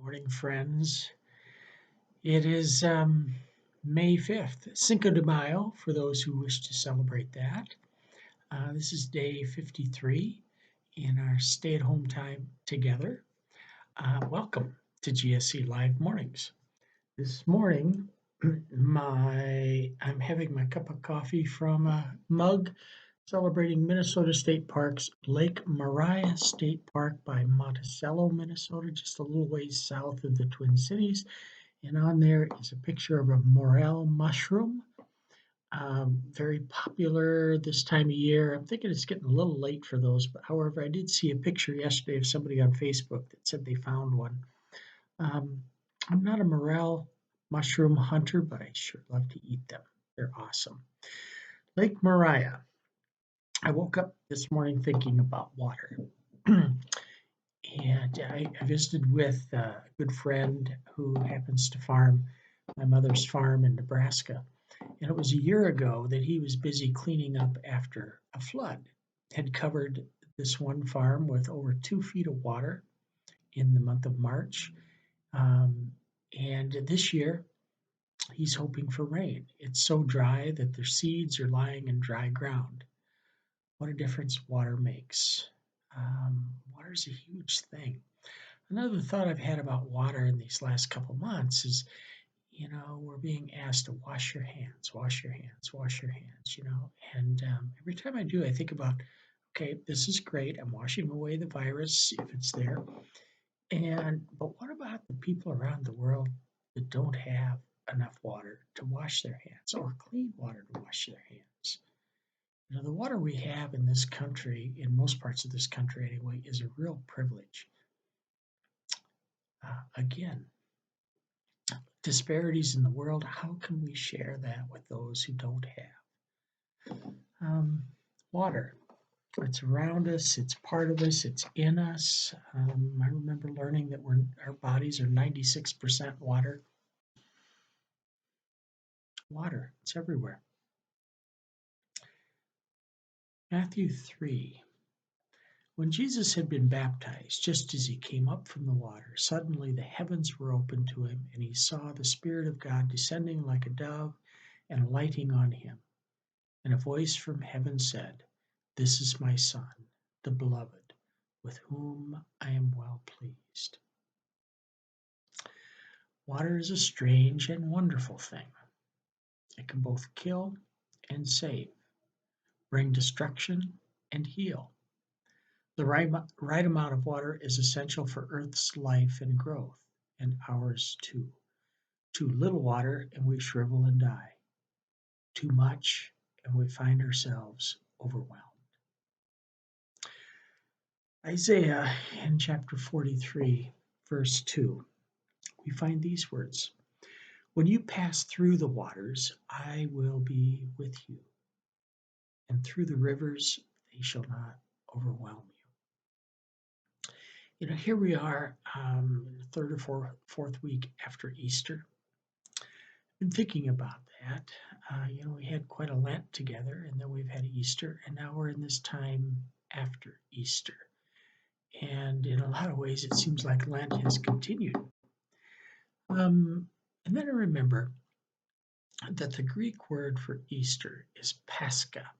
Morning, friends. It is May 5th, Cinco de Mayo, for those who wish to celebrate that. This is day 53 in our stay at home time together. Welcome to GSC Live Mornings. This morning, I'm having my cup of coffee from a mug celebrating Minnesota State Park's Lake Maria State Park by Monticello, Minnesota, just a little ways south of the Twin Cities. And on there is a picture of a morel mushroom, very popular this time of year. I'm thinking it's getting a little late for those, but however, I did see a picture yesterday of somebody on Facebook that said they found one. Um, I'm not a morel mushroom hunter, but I sure love to eat them. They're awesome. Lake Maria. I woke up this morning thinking about water. And I visited with a good friend who happens to farm my mother's farm in Nebraska. And it was a year ago that he was busy cleaning up after a flood. Had covered this one farm with over 2 feet of water in the month of March. Um, and this year, he's hoping for rain. It's so dry that their seeds are lying in dry ground. What a difference water makes. Water is a huge thing. Another thought I've had about water in these last couple months is, we're being asked to wash your hands, wash your hands, wash your hands, And every time I do, I think about, okay, this is great. I'm washing away the virus if it's there. But what about the people around the world that don't have enough water to wash their hands or clean water to wash their hands? The water we have in this country, in most parts of this country anyway, is a real privilege. Again, disparities in the world, how can we share that with those who don't have? Water, it's around us, it's part of us, it's in us. I remember learning that our bodies are 96% water. Water, it's everywhere. Matthew 3. When Jesus had been baptized, just as he came up from the water, suddenly the heavens were opened to him, and he saw the Spirit of God descending like a dove and alighting on him. And a voice from heaven said, "This is my Son, the Beloved, with whom I am well pleased." Water is a strange and wonderful thing. It can both kill and save, bring destruction and heal. The right amount of water is essential for Earth's life and growth, and ours too. Too little water, and we shrivel and die. Too much, and we find ourselves overwhelmed. Isaiah in chapter 43, verse 2, we find these words: "When you pass through the waters, I will be with you, and through the rivers, they shall not overwhelm you." Here we are, third or fourth week after Easter. I've been thinking about that. We had quite a Lent together, and then we've had Easter, and now we're in this time after Easter. And in a lot of ways, it seems like Lent has continued. And then I remember that the Greek word for Easter is Pascha,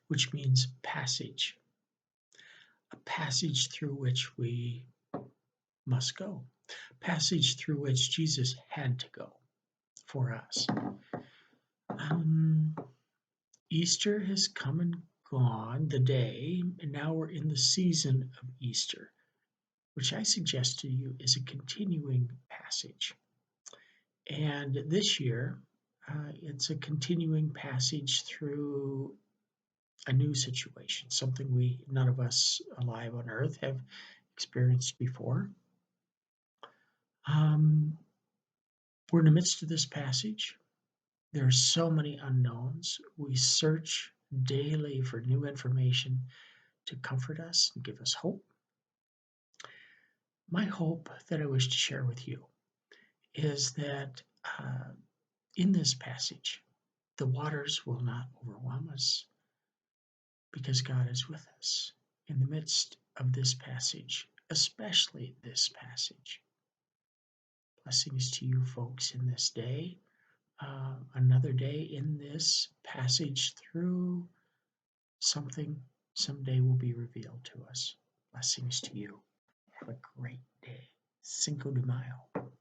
which means passage, a passage through which we must go, passage through which Jesus had to go for us. Easter has come and gone, the day, and now we're in the season of Easter, which I suggest to you is a continuing passage. And this year, it's a continuing passage through a new situation, something none of us alive on earth have experienced before. We're in the midst of this passage. There are so many unknowns. We search daily for new information to comfort us and give us hope. My hope that I wish to share with you is that in this passage, the waters will not overwhelm us because God is with us. In the midst of this passage, especially this passage. Blessings to you folks in this day. Another day in this passage through something someday will be revealed to us. Blessings to you. Have a great day. Cinco de Mayo.